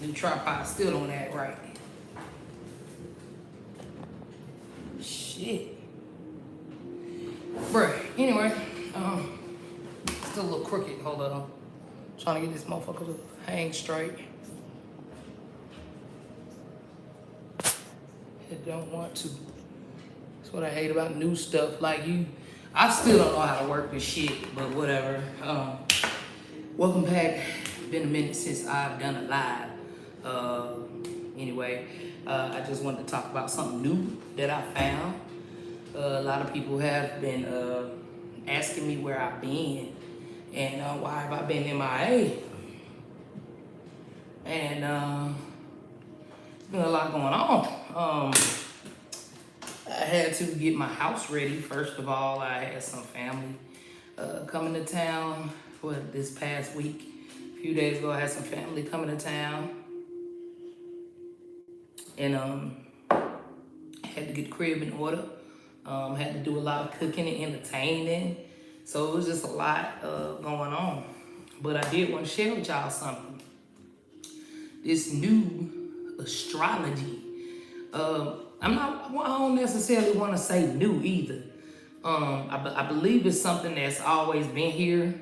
New tripod still don't act right. Shit. Bruh, anyway, still a little crooked. Hold on. Trying to get this motherfucker to hang straight. It don't want to. That's what I hate about new stuff. Like you, I still don't know how to work this shit, but whatever. Welcome back. Been a minute since I've done a live. Anyway, I just wanted to talk about something new that I found. A lot of people have been asking me where I've been and why have I been MIA. And there's been a lot going on. I had to get my house ready. First of all, I had some family coming to town for this past week. A few days ago, I had some family coming to town. And had to get the crib in order. Had to do a lot of cooking and entertaining. So it was just a lot going on. But I did want to share with y'all something. This new astrology. I don't necessarily want to say new either. I believe it's something that's always been here.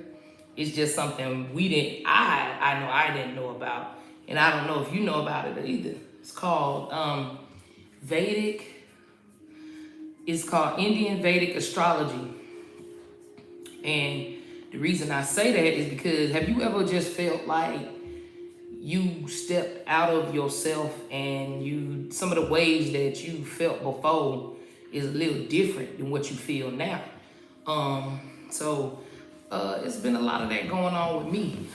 It's just something I know I didn't know about. And I don't know if you know about it either. It's called it's called Indian Vedic Astrology. And the reason I say that is because have you ever just felt like you stepped out of yourself and some of the ways that you felt before is a little different than what you feel now? So it's been a lot of that going on with me.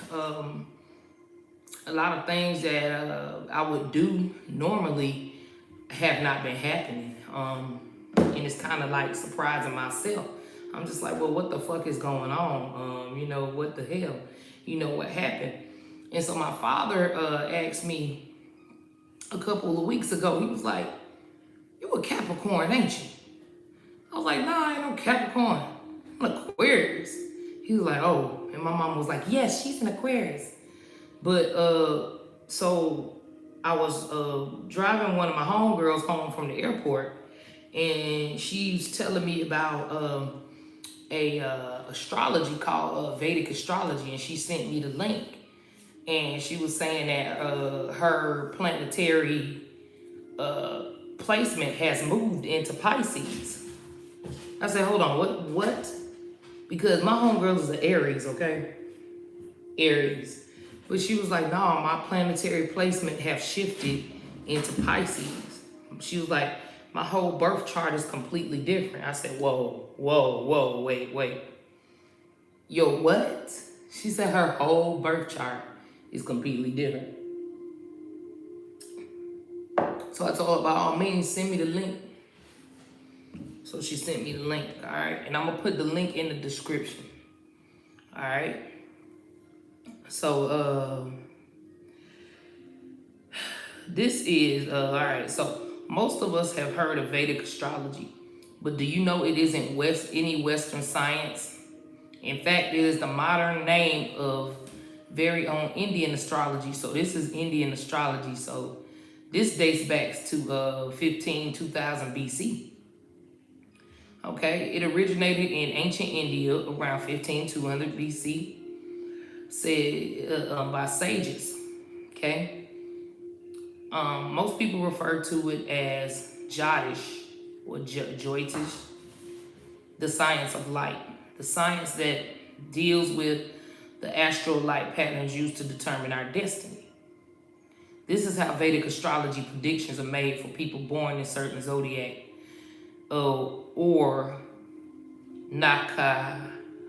A lot of things that I would do normally have not been happening. And it's kind of like surprising myself. I'm just like, well, what the fuck is going on? What the hell? What happened? And so my father asked me a couple of weeks ago, he was like, you a Capricorn, ain't you? I was like, nah, I ain't no Capricorn. I'm an Aquarius. He was like, oh. And my mom was like, yes, she's an Aquarius. But so I was driving one of my homegirls home from the airport, and she's telling me about a astrology called Vedic Astrology, and she sent me the link. And she was saying that her planetary placement has moved into Pisces. I said, hold on, what? Because my homegirl is an Aries, okay? Aries. But she was like, no, my planetary placement have shifted into Pisces. She was like, my whole birth chart is completely different. I said, whoa, wait. Yo, what? She said her whole birth chart is completely different. So I told her, by all means, send me the link. So she sent me the link, all right? And I'm going to put the link in the description, all right? So, this is, all right, so most of us have heard of Vedic astrology, but do you know it isn't any Western science? In fact, it is the modern name of very own Indian astrology. So this is Indian astrology. So this dates back to 2000 BC. Okay, it originated in ancient India around 15200 BC, said by sages. Okay, most people refer to it as Jyotish or Jyotish, the science of light, the science that deals with the astral light patterns used to determine our destiny. This is how Vedic astrology predictions are made for people born in certain zodiac or nakshatra.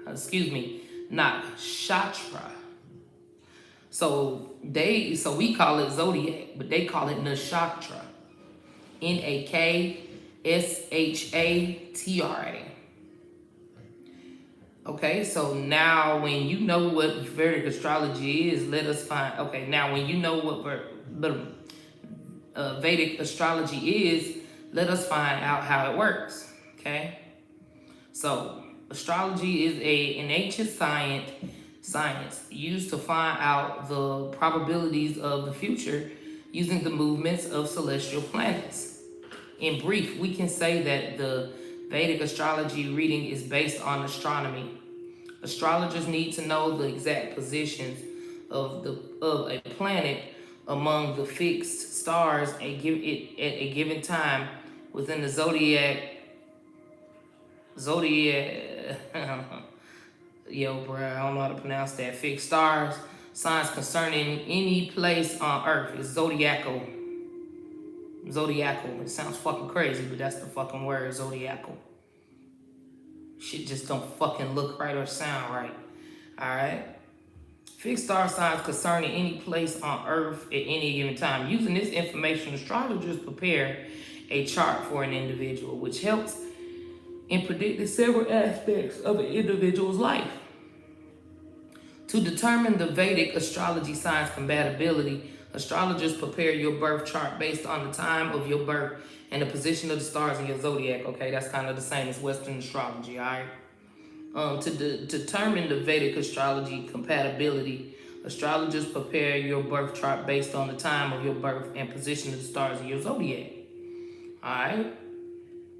So we call it zodiac, but they call it nakshatra. NAKSHATRA. Okay, so now when you know what Vedic astrology is, let us find. Okay, now when you know what Vedic astrology is, let us find out how it works. Okay, so astrology is an ancient science used to find out the probabilities of the future using the movements of celestial planets. In brief, we can say that the Vedic astrology reading is based on astronomy. Astrologers need to know the exact positions of a planet among the fixed stars at a given time within the zodiac. Yo, bro, I don't know how to pronounce that. Fixed stars, signs concerning any place on Earth is zodiacal. Zodiacal. It sounds fucking crazy, but that's the fucking word, zodiacal. Shit just don't fucking look right or sound right. Alright? Fixed star signs concerning any place on Earth at any given time. Using this information, astrologers prepare a chart for an individual, which helps in predicting several aspects of an individual's life. To determine the Vedic astrology signs compatibility, astrologers prepare your birth chart based on the time of your birth and the position of the stars in your zodiac. Okay, that's kind of the same as Western astrology, all right? To determine the Vedic astrology compatibility, astrologers prepare your birth chart based on the time of your birth and position of the stars in your zodiac. All right?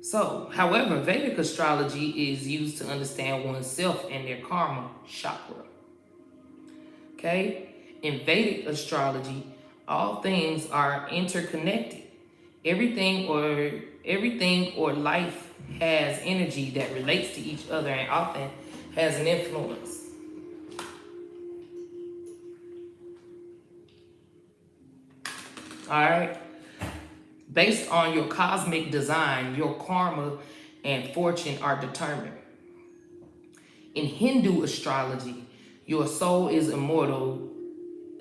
So, however, Vedic astrology is used to understand oneself and their karma chakra. Okay? In Vedic astrology, all things are interconnected. Everything or life has energy that relates to each other and often has an influence. All right? Based on your cosmic design, your karma and fortune are determined. In Hindu astrology, your soul is immortal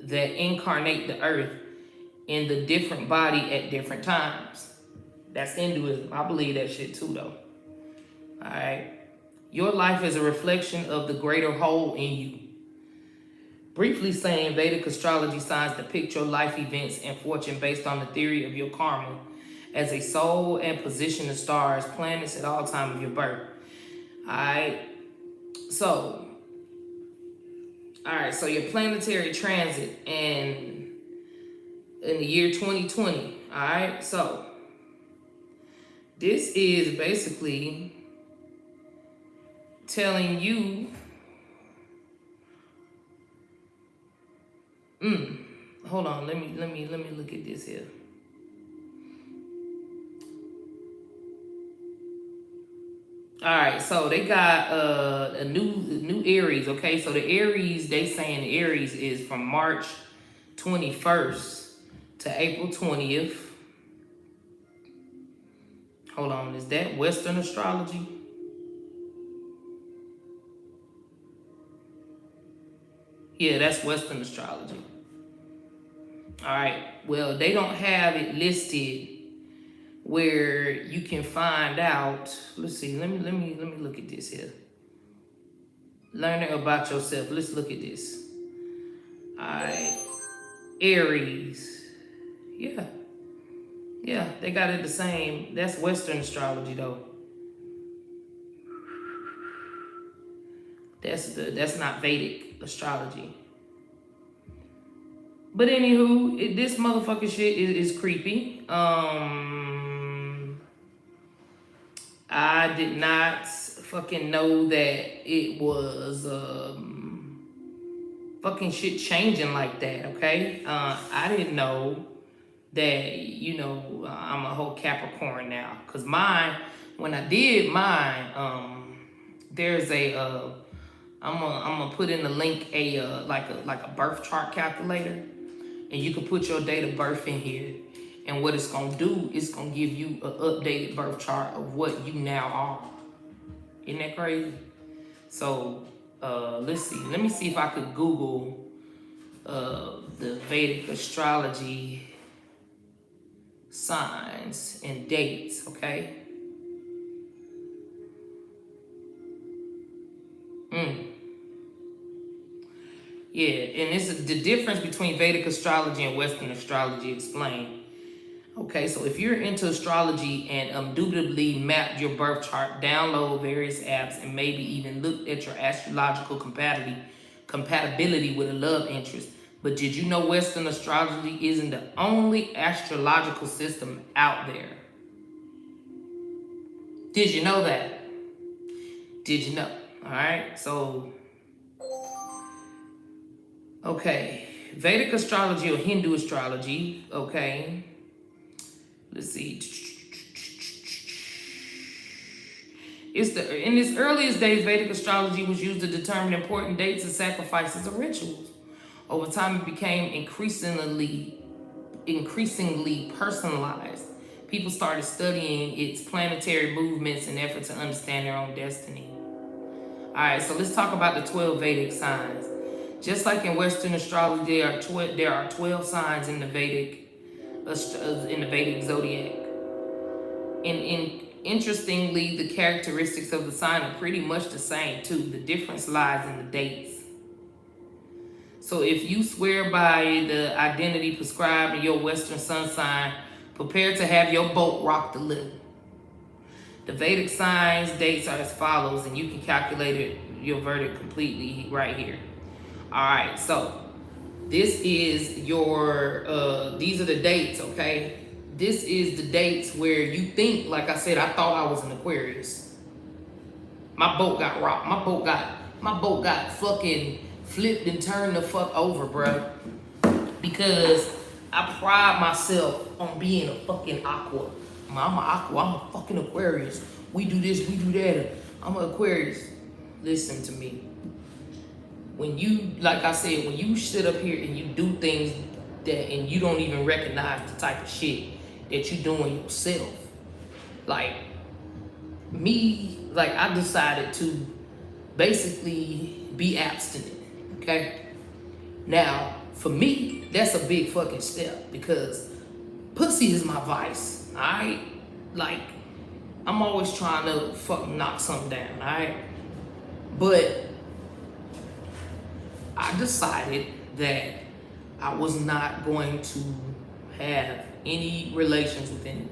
that incarnate the earth in the different body at different times. That's Hinduism. I believe that shit too, though. All right. Your life is a reflection of the greater whole in you. Briefly saying, Vedic astrology signs depict your life events and fortune based on the theory of your karma as a soul and position of stars, planets at all time of your birth. All right. So your planetary transit in the year 2020. All right. So this is basically telling you. Hold on. Let me look at this here. All right, so they got a new Aries. Okay, so the Aries, they saying the Aries is from March 21st to April 20th. Hold on, is that Western astrology? Yeah, that's Western astrology. All right, well, they don't have it listed where you can find out. Let's see. Let me look at this here. Learning about yourself. Let's look at this. All right, Aries. Yeah, they got it the same. That's Western astrology though. That's not Vedic astrology. But anywho, this motherfucking shit is creepy. I did not fucking know that it was fucking shit changing like that, okay? I didn't know that, I'm a whole Capricorn now. Cause when I did mine, there's I'm gonna put in the link like a birth chart calculator, and you can put your date of birth in here. And what it's gonna do, it's gonna give you an updated birth chart of what you now are. Isn't that crazy? So let's see. Let me see if I could Google the Vedic astrology signs and dates, okay? Yeah, and this is the difference between Vedic astrology and Western astrology explained. Okay, so if you're into astrology and indubitably mapped your birth chart, download various apps, and maybe even look at your astrological compatibility with a love interest. But did you know Western astrology isn't the only astrological system out there? Did you know that? Did you know? All right, so, okay. Vedic astrology or Hindu astrology, okay. Let's see. In its earliest days, Vedic astrology was used to determine important dates and sacrifices and rituals. Over time, it became increasingly personalized. People started studying its planetary movements in an effort to understand their own destiny. All right, so let's talk about the 12 Vedic signs. Just like in Western astrology, there are 12 signs in the Vedic zodiac. Interestingly, the characteristics of the sign are pretty much the same too. The difference lies in the dates. So if you swear by the identity prescribed in your Western sun sign, prepare to have your boat rocked a little. The Vedic signs dates are as follows, and you can calculate your verdict completely right here. All right, so this is your, these are the dates, okay? This is the dates where you think, like I said, I thought I was an Aquarius. My boat got rocked. My boat got fucking flipped and turned the fuck over, bruh. Because I pride myself on being a fucking Aqua. I'm an Aqua, I'm a fucking Aquarius. We do this, we do that. I'm an Aquarius. Listen to me. When you, like I said, when you sit up here and you do things that, and you don't even recognize the type of shit that you doing yourself. Like me, like I decided to basically be abstinent, okay? Now, for me, that's a big fucking step because pussy is my vice, all right? Like, I'm always trying to fucking knock something down, all right? But I decided that I was not going to have any relations with anyone.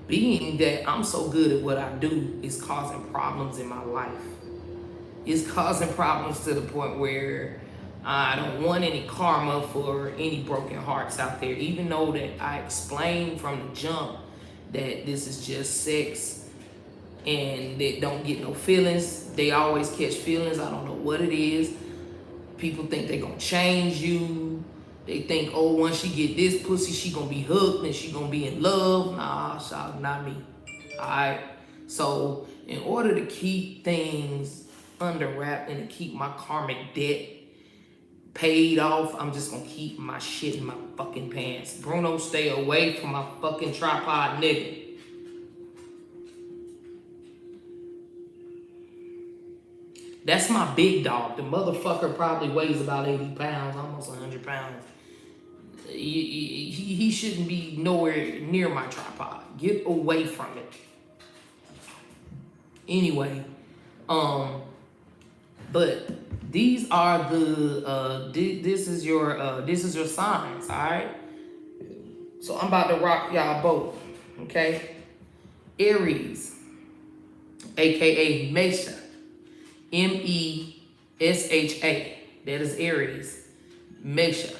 Being that I'm so good at what I do is causing problems in my life. It's causing problems to the point where I don't want any karma for any broken hearts out there, even though that I explained from the jump that this is just sex and they don't get no feelings. They always catch feelings. I don't know what it is. People think they're gonna change you. They think, oh, once she get this pussy, she gonna be hooked and she gonna be in love. Nah, child, not me. All right. So in order to keep things under wrap and to keep my karmic debt paid off, I'm just gonna keep my shit in my fucking pants. Bruno, stay away from my fucking tripod, nigga. That's my big dog. The motherfucker probably weighs about 80 pounds, almost 100 pounds. He shouldn't be nowhere near my tripod. Get away from it. Anyway, but these are the this is your signs, all right? So I'm about to rock y'all both, okay? Aries, aka Mesha, Mesha. That is Aries, Mesha.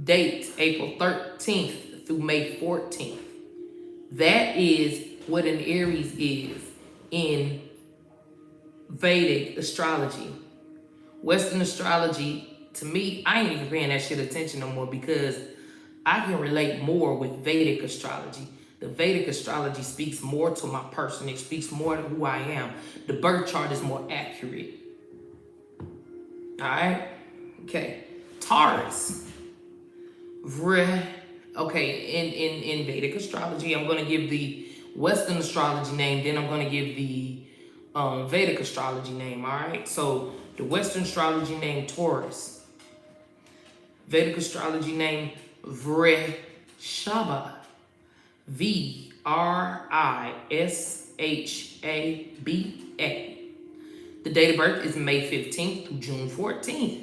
Date April 13th through May 14th. That is what an Aries is in Vedic astrology. Western astrology, to me, I ain't even paying that shit attention no more because I can relate more with Vedic astrology. The Vedic astrology speaks more to my person. It speaks more to who I am. The birth chart is more accurate. All right? Okay. Taurus. Okay, in Vedic astrology, I'm going to give the Western astrology name, then I'm going to give the Vedic astrology name, all right? So the Western astrology name, Taurus. Vedic astrology name, Vrishaba. Vrishaba. The date of birth is May 15th through June 14th.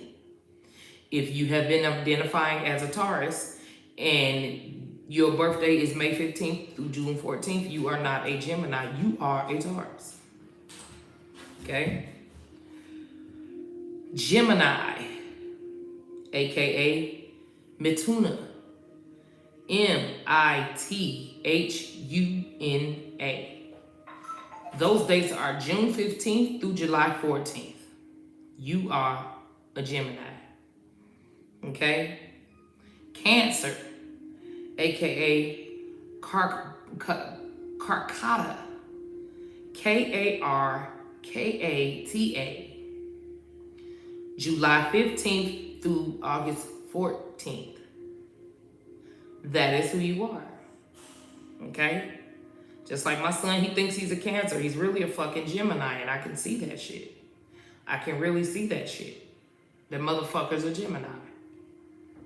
If you have been identifying as a Taurus and your birthday is May 15th through June 14th, you are not a Gemini, you are a Taurus. Okay? Gemini, aka Mituna, Mithuna. Those dates are June 15th through July 14th. You are a Gemini. Okay? Cancer, aka Karkata, Karkata, July 15th through August 14th. That is who you are. Okay? Just like my son, he thinks he's a Cancer. He's really a fucking Gemini, and I can see that shit. I can really see that shit. That motherfucker's a Gemini.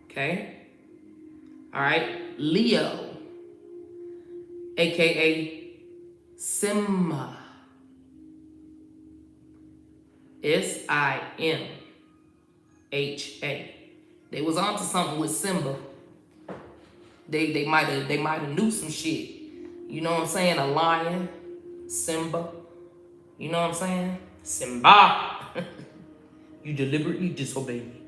Okay? All right? Leo, aka Simha. Simha. They was onto something with Simba. They might have knew some shit. You know what I'm saying? A lion, Simba. You know what I'm saying? Simba. You deliberately disobey me.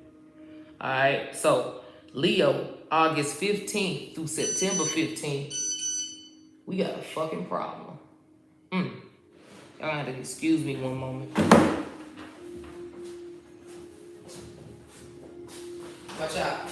All right. So Leo, August 15th through September 15th. We got a fucking problem. Y'all have to excuse me one moment. Watch out.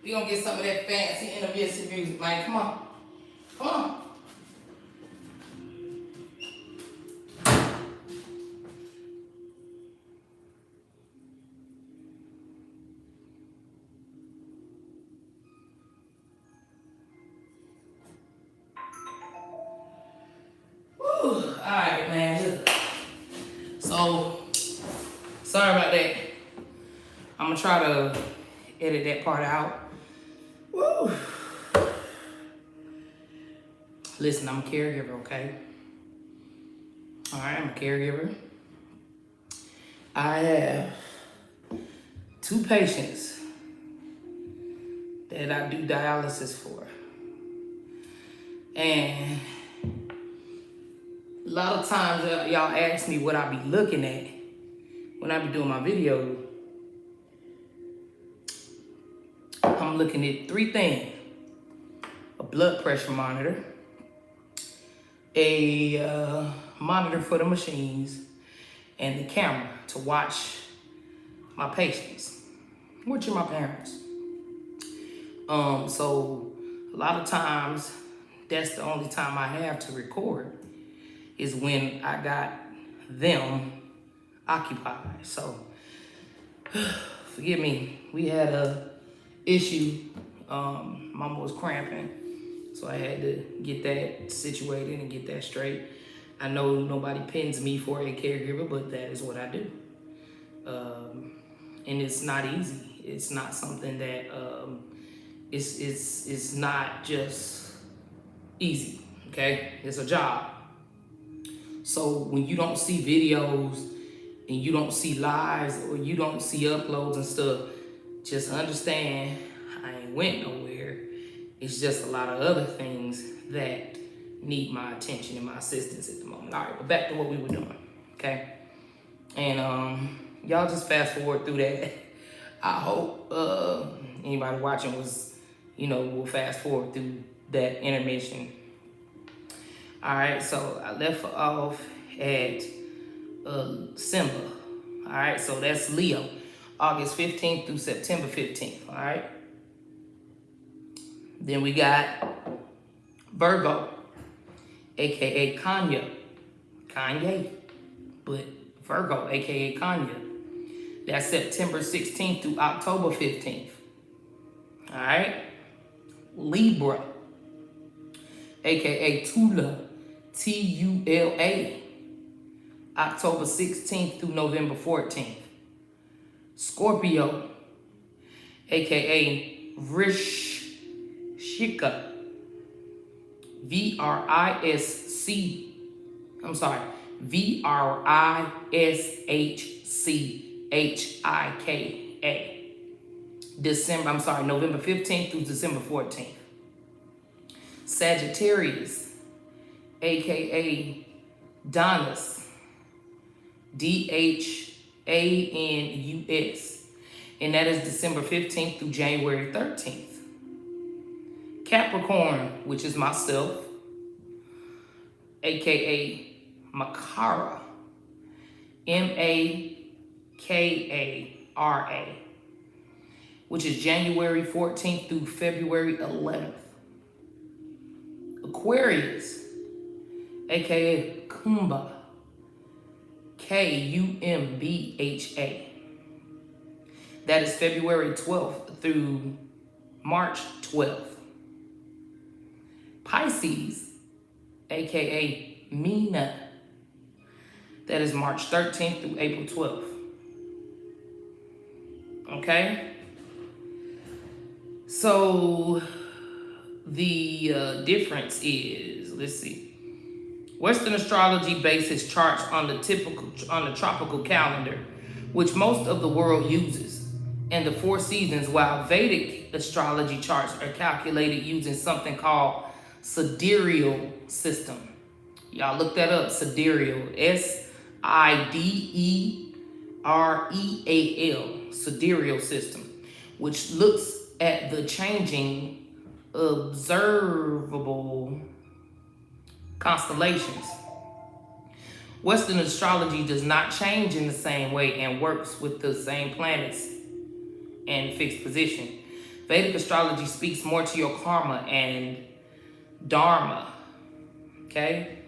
We gonna get some of that fancy intermission music, man. Come on. Come on. Woo. Alright, man. So, sorry about that. I'm gonna try to edit that part out. Woo. Listen, I'm a caregiver, okay? Alright, I'm a caregiver. I have 2 patients that I do dialysis for. And a lot of times y'all ask me what I be looking at when I be doing my video. I'm looking at 3 things: a blood pressure monitor, a monitor for the machines, and the camera to watch my patients, which are my parents. So a lot of times that's the only time I have to record is when I got them occupied. So forgive me, we had a issue. Mama was cramping, so I had to get that situated and get that straight. I know nobody pins me for a caregiver, but that is what I do. And it's not easy. It's not something that it's not just easy. Okay, it's a job. So when you don't see videos and you don't see lives or you don't see uploads and stuff, just understand I ain't went nowhere. It's just a lot of other things that need my attention and my assistance at the moment. All right, but back to what we were doing, okay? And y'all just fast forward through that. I hope anybody watching was, will fast forward through that intermission. All right, so I left off at Simba. All right, so that's Leo, August 15th through September 15th, all right? Then we got Virgo, aka Kanye, but Virgo, aka Kanye. That's September 16th through October 15th. All right. Libra, aka Tula, Tula, October 16th through November 14th. Scorpio, aka Vrishika, Vrishchika, November 15th through December 14th. Sagittarius, aka Donus, Dhanus, and that is December 15th through January 13th. Capricorn, which is myself, aka Makara, Makara, which is January 14th through February 11th. Aquarius, aka Kumbha, Kumbha. That is February 12th through March 12th. Pisces, aka Mina, that is March 13th through April 12th. Okay? So the difference is, let's see. Western astrology bases charts on the tropical calendar, which most of the world uses, and the 4 seasons, while Vedic astrology charts are calculated using something called sidereal system. Y'all look that up, sidereal, Sidereal, sidereal system, which looks at the changing observable constellations. Western astrology does not change in the same way and works with the same planets and fixed position. Vedic astrology speaks more to your karma and dharma. Okay?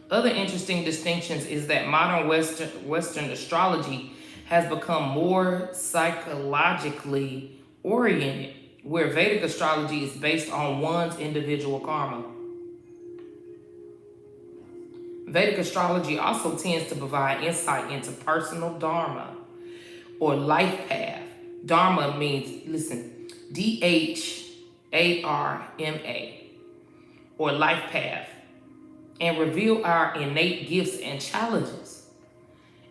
Other interesting distinctions is that modern Western astrology has become more psychologically oriented, where Vedic astrology is based on one's individual karma. Vedic astrology also tends to provide insight into personal dharma or life path. Dharma means, listen, D-H-A-R-M-A, or life path, and reveal our innate gifts and challenges.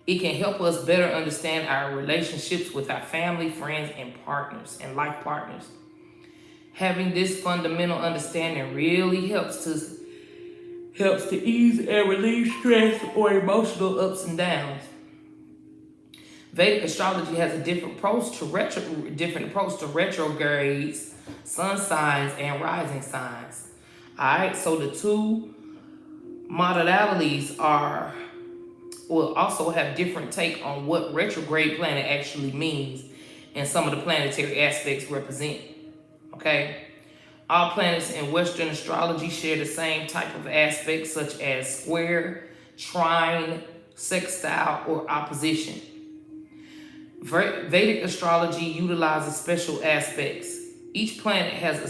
It can help us better understand our relationships with our family, friends, and partners, and life partners. Having this fundamental understanding really helps to ease and relieve stress or emotional ups and downs. Vedic astrology has a different approach to retrogrades, sun signs, and rising signs. All right, so the two modalities will also have different take on what retrograde planet actually means and some of the planetary aspects represent. Okay? All planets in Western astrology share the same type of aspects such as square, trine, sextile, or opposition. Vedic astrology utilizes special aspects. Each planet has a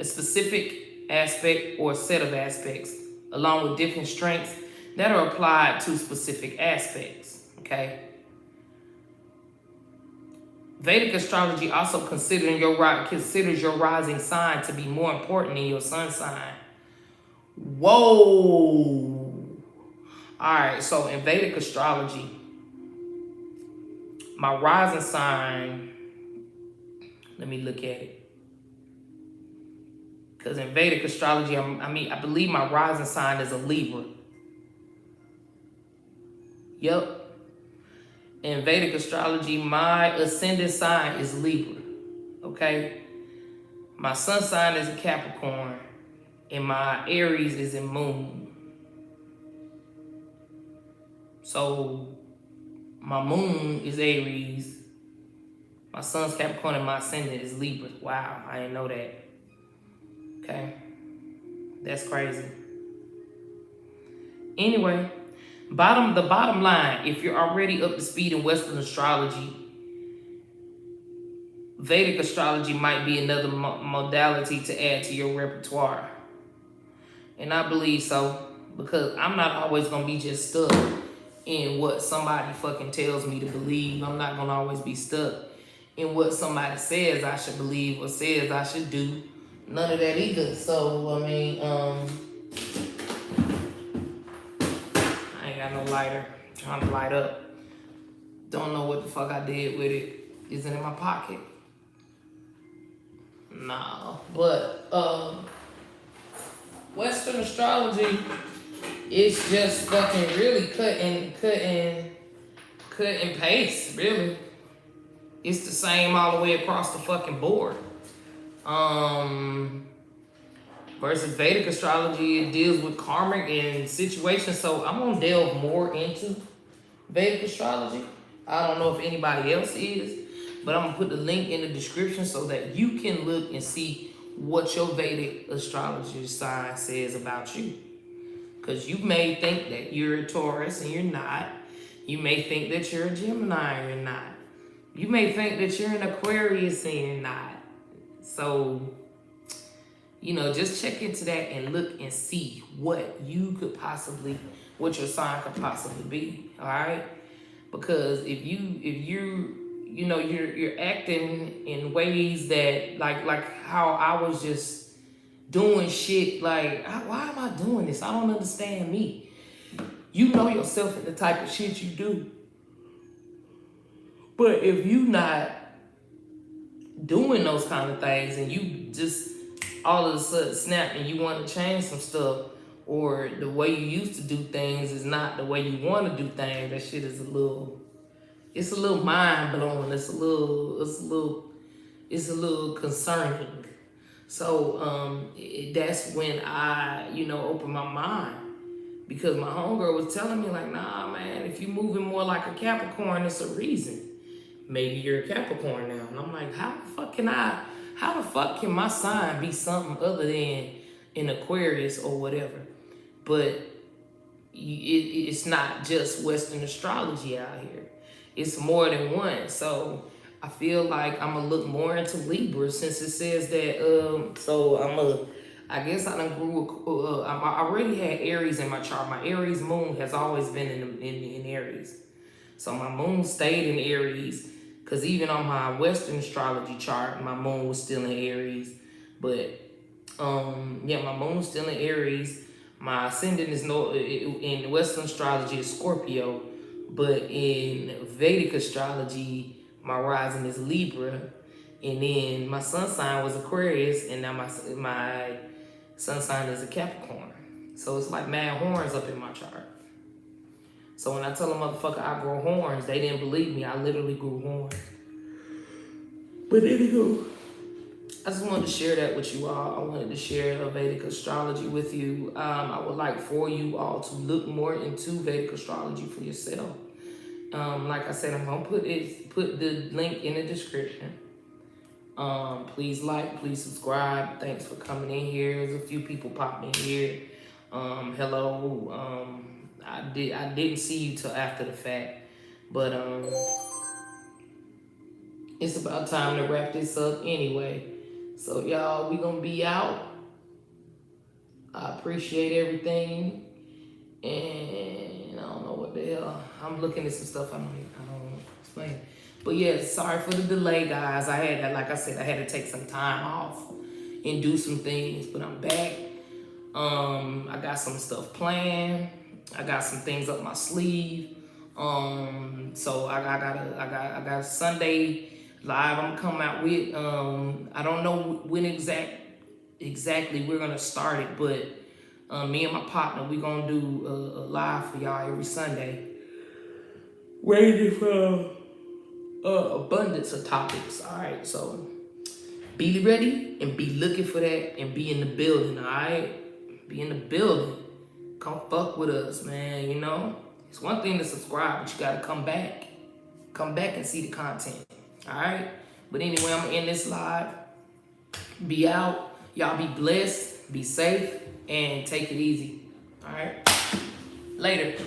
specific aspect or set of aspects, along with different strengths that are applied to specific aspects. Okay? Vedic astrology also considers your rising sign to be more important than your sun sign. Whoa! Alright, so in Vedic astrology, my rising sign, let me look at it. Because in Vedic astrology, I believe my rising sign is a Libra. Yep. In Vedic astrology, my ascendant sign is Libra. Okay? My sun sign is a Capricorn. And my Aries is in Moon. So, my Moon is Aries. My sun's Capricorn and my ascendant is Libra. Wow, I didn't know that. Okay? That's crazy. Anyway, the bottom line, if you're already up to speed in Western astrology, Vedic astrology might be another modality to add to your repertoire. And I believe so, because I'm not always going to be just stuck in what somebody fucking tells me to believe. I'm not going to always be stuck in what somebody says I should believe or says I should do. None of that either. So, I mean, I ain't got no lighter. I'm trying to light up. Don't know what the fuck I did with it. Is it in my pocket? No. But, Western astrology is just fucking really cut and paste, really. It's the same all the way across the fucking board. Versus Vedic astrology, it deals with karmic and situations. So I'm gonna delve more into Vedic astrology. I don't know if anybody else is, but I'm gonna put the link in the description so that you can look and see what your Vedic astrology sign says about you. Because you may think that you're a Taurus and you're not. You may think that you're a Gemini and you're not. You may think that you're an Aquarius and you're not. So, just check into that and look and see what your sign could possibly be. All right? Because if you're acting in ways that like how I was just doing shit, like, why am I doing this? I don't understand me. You know yourself and the type of shit you do. But if you not doing those kind of things and you just all of a sudden snap and you want to change some stuff, or the way you used to do things is not the way you want to do things, that shit is a little mind blowing. It's a little concerning. So that's when I, open my mind, because my homegirl was telling me like, nah, man, if you moving more like a Capricorn, it's a reason. maybe you're a Capricorn now. And I'm like, how the fuck can my sign be something other than an Aquarius or whatever? But it's not just Western astrology out here. It's more than one. So I feel like I'm gonna look more into Libra since it says that. I guess I done grew. I already had Aries in my chart. My Aries moon has always been in Aries. So my moon stayed in Aries. Because even on my Western astrology chart, my moon was still in Aries. But, yeah, my moon's still in Aries. My ascendant is in Western astrology is Scorpio. But in Vedic astrology, my rising is Libra. And then my sun sign was Aquarius. And now my sun sign is a Capricorn. So it's like mad horns up in my chart. So when I tell a motherfucker I grow horns, they didn't believe me. I literally grew horns. But anywho, I just wanted to share that with you all. I wanted to share Vedic astrology with you. I would like for you all to look more into Vedic astrology for yourself. Like I said, I'm gonna put the link in the description. Please like, please subscribe. Thanks for coming in here. There's a few people popping in here. Hello. I didn't see you till after the fact, but it's about time to wrap this up anyway. So y'all, we gonna be out. I appreciate everything, and I don't know what the hell. I'm looking at some stuff I don't explain. But yeah, sorry for the delay, guys. Like I said, I had to take some time off and do some things, but I'm back. I got some stuff planned. I got some things up my sleeve. So I got Sunday live I'm come out with. I don't know when exactly we're gonna start it, but me and my partner, we gonna do a live for y'all every Sunday. Waiting for abundance of topics. All right, so be ready and be looking for that and be in the building. All right, be in the building. Come fuck with us, man, you know? It's one thing to subscribe, but you gotta come back. Come back and see the content, all right? But anyway, I'm gonna end this live. Be out. Y'all be blessed, be safe, and take it easy, all right? Later.